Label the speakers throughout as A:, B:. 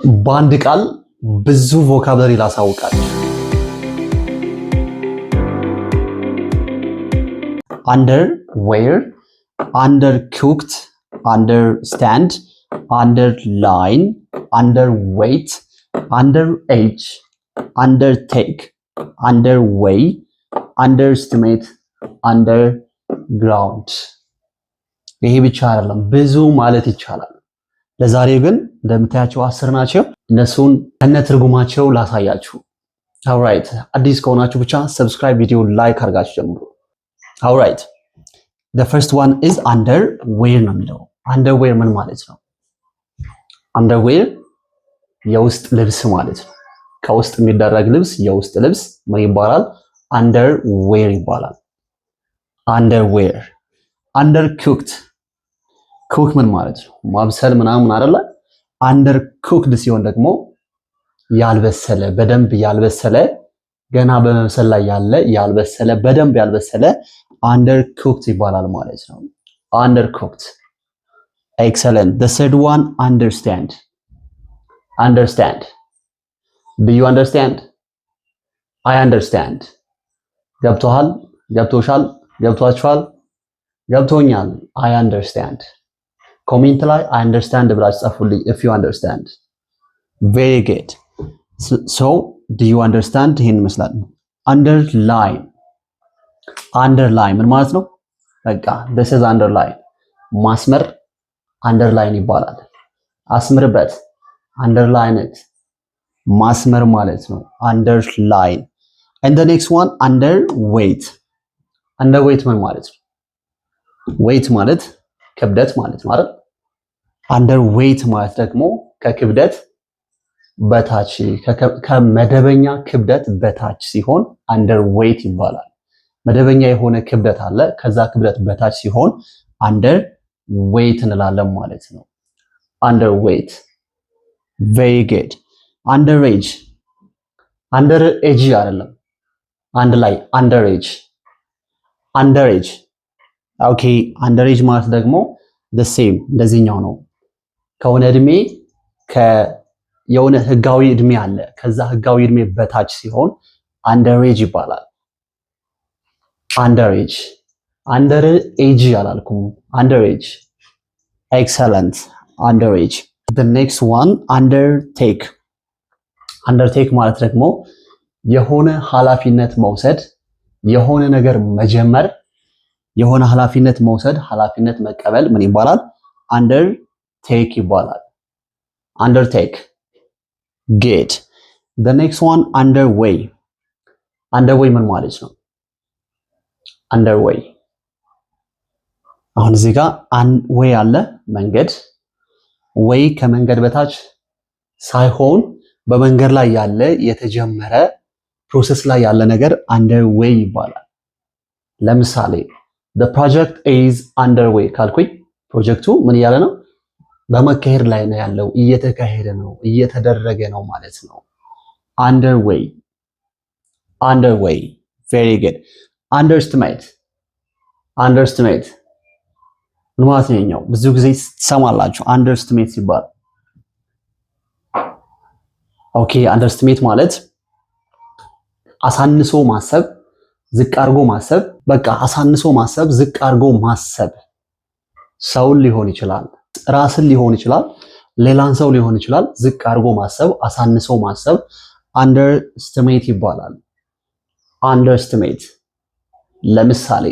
A: በአንድ ቃል ብዙ ቮካብለሪ ላሳውቃችሁ። under, where, undercooked, understand, underline, underweight, underage, undertake, underway, underestimate, underground። ይሄ ብቻ አይደለም፣ ብዙ ማለት ይቻላል። ለዛሬው ግን እንደምታያቸው 10 ናቸው። እነሱን ከነ ትርጉማቸው ላሳያችሁ። alright አዲስ ከሆናችሁ ብቻ ሰብስክራይብ፣ ቪዲዮ ላይክ አድርጋችሁ ጀምሩ። alright the first one is underwear ነው የሚለው። underwear ምን ማለት ነው? underwear የውስጥ ልብስ ማለት ነው። ከውስጥ የሚደረግ ልብስ የውስጥ ልብስ ምን ይባላል? underwear ይባላል። underwear undercooked ኩክ ምን ማለት ነው? ማብሰል ምናምን አይደለ? undercooked ሲሆን ደግሞ ያልበሰለ፣ በደንብ ያልበሰለ፣ ገና በመብሰል ላይ ያለ ያልበሰለ፣ በደንብ ያልበሰለ undercooked ይባላል ማለት ነው። undercooked excellent the third one understand understand do you understand I understand ገብቶሃል፣ ገብቶሻል፣ ገብቷችኋል፣ ገብቶኛል I understand ኮሜንት ላይ I understand ብላችሁ ጻፉልኝ if you understand very good so do you understand ይሄን ይመስላል። underline underline ምን ማለት ነው? በቃ this is underline ማስመር underline ይባላል። አስምርበት underline it ማስመር ማለት ነው underline and the next one underweight underweight ምን ማለት ነው? weight ማለት ክብደት ማለት ነው አይደል? underweight ማለት ደግሞ ከክብደት በታች ከመደበኛ ክብደት በታች ሲሆን underweight ይባላል። መደበኛ የሆነ ክብደት አለ፣ ከዛ ክብደት በታች ሲሆን underweight እንላለን ማለት ነው። underweight very good underage underage አይደለም፣ አንድ ላይ underage underage ኦኬ underage ማለት ደግሞ the same እንደዚህኛው ነው። ከሆነ እድሜ የሆነ ህጋዊ እድሜ አለ፣ ከዛ ህጋዊ እድሜ በታች ሲሆን underage ይባላል። underage underage አላልኩም፣ underage excellent underage the next one undertake undertake ማለት ደግሞ የሆነ ኃላፊነት መውሰድ፣ የሆነ ነገር መጀመር፣ የሆነ ኃላፊነት መውሰድ፣ ኃላፊነት መቀበል ምን ይባላል? undertake ይባላል። undertake good the next one underway underway ምን ማለት ነው? underway አሁን እዚህ ጋር way አለ መንገድ፣ way ከመንገድ በታች ሳይሆን በመንገድ ላይ ያለ የተጀመረ ፕሮሰስ ላይ ያለ ነገር underway ይባላል። ለምሳሌ the project is underway ካልኩኝ ፕሮጀክቱ ምን እያለ ነው? በመካሄድ ላይ ነው ያለው፣ እየተካሄደ ነው፣ እየተደረገ ነው ማለት ነው። underway underway very good underestimate underestimate ምን ማለት ነው? ብዙ ጊዜ ትሰማላችሁ underestimate ሲባል። ኦኬ underestimate ማለት አሳንሶ ማሰብ፣ ዝቅ አድርጎ ማሰብ፣ በቃ አሳንሶ ማሰብ፣ ዝቅ አድርጎ ማሰብ። ሰውን ሊሆን ይችላል፣ ራስን ሊሆን ይችላል፣ ሌላን ሰው ሊሆን ይችላል። ዝቅ አድርጎ ማሰብ፣ አሳንሶ ማሰብ underestimate ይባላል። underestimate ለምሳሌ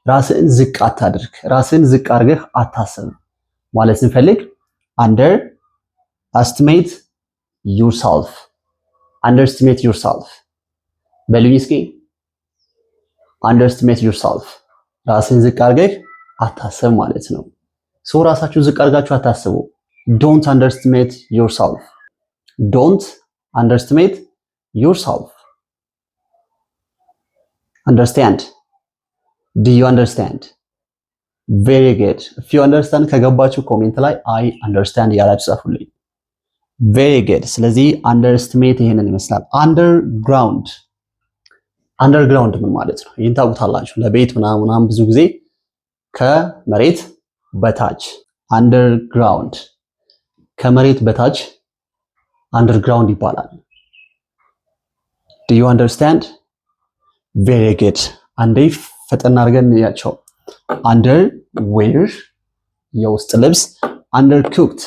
A: ራስን ዝቅ አታድርግ፣ ራስን ዝቅ አድርገህ አታስብ ማለት ስንፈልግ underestimate yourself underestimate yourself በሉኝ እስኪ underestimate yourself ራስን ዝቅ አድርገህ አታስብ ማለት ነው። ሶ ራሳችሁን ዝቅ አድርጋችሁ አታስቡ። don't underestimate yourself don't underestimate yourself understand do you understand very good if you understand ከገባችሁ ኮሜንት ላይ I understand ያላችሁ ጻፉልኝ። very good ስለዚህ underestimate ይሄንን ይመስላል። underground underground ምን ማለት ነው? ይሄን ታውቁታላችሁ። ለቤት ምናምን ብዙ ጊዜ ከመሬት በታች underground ከመሬት በታች አንደርግራውንድ ይባላል። do you understand? very good አንዴ ፈጠን አድርገን እንያቸው። underwear የውስጥ ልብስ፣ undercooked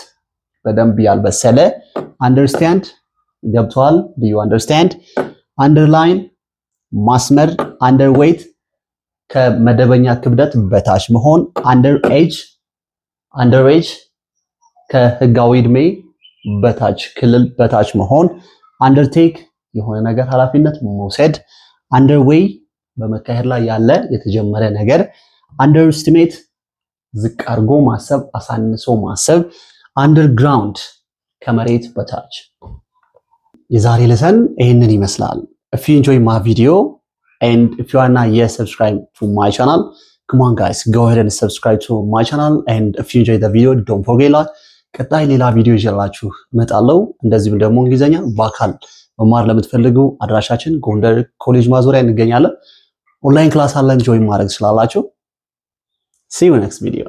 A: በደንብ ያልበሰለ፣ understand ገብቷል? do you understand? underline ማስመር፣ underweight ከመደበኛ ክብደት በታች መሆን፣ underage ከህጋዊ እድሜ በታች ክልል በታች መሆን፣ undertake የሆነ ነገር ኃላፊነት መውሰድ፣ underway በመካሄድ ላይ ያለ የተጀመረ ነገር፣ underestimate ዝቅ አድርጎ ማሰብ አሳንሶ ማሰብ፣ underground ከመሬት በታች። የዛሬ lesson ይሄንን ይመስላል። if you enjoy my video and if you are not yet subscribed to my channel, come on guys, go ahead and subscribe to my channel, and if you enjoy the video don't forget like ቀጣይ ሌላ ቪዲዮ ይዤላችሁ እመጣለሁ። እንደዚሁም ደግሞ እንግሊዘኛ በአካል መማር ለምትፈልጉ አድራሻችን ጎንደር ኮሌጅ ማዞሪያ እንገኛለን። ኦንላይን ክላስ አለን፣ ጆይን ማድረግ ትችላላችሁ። see you next video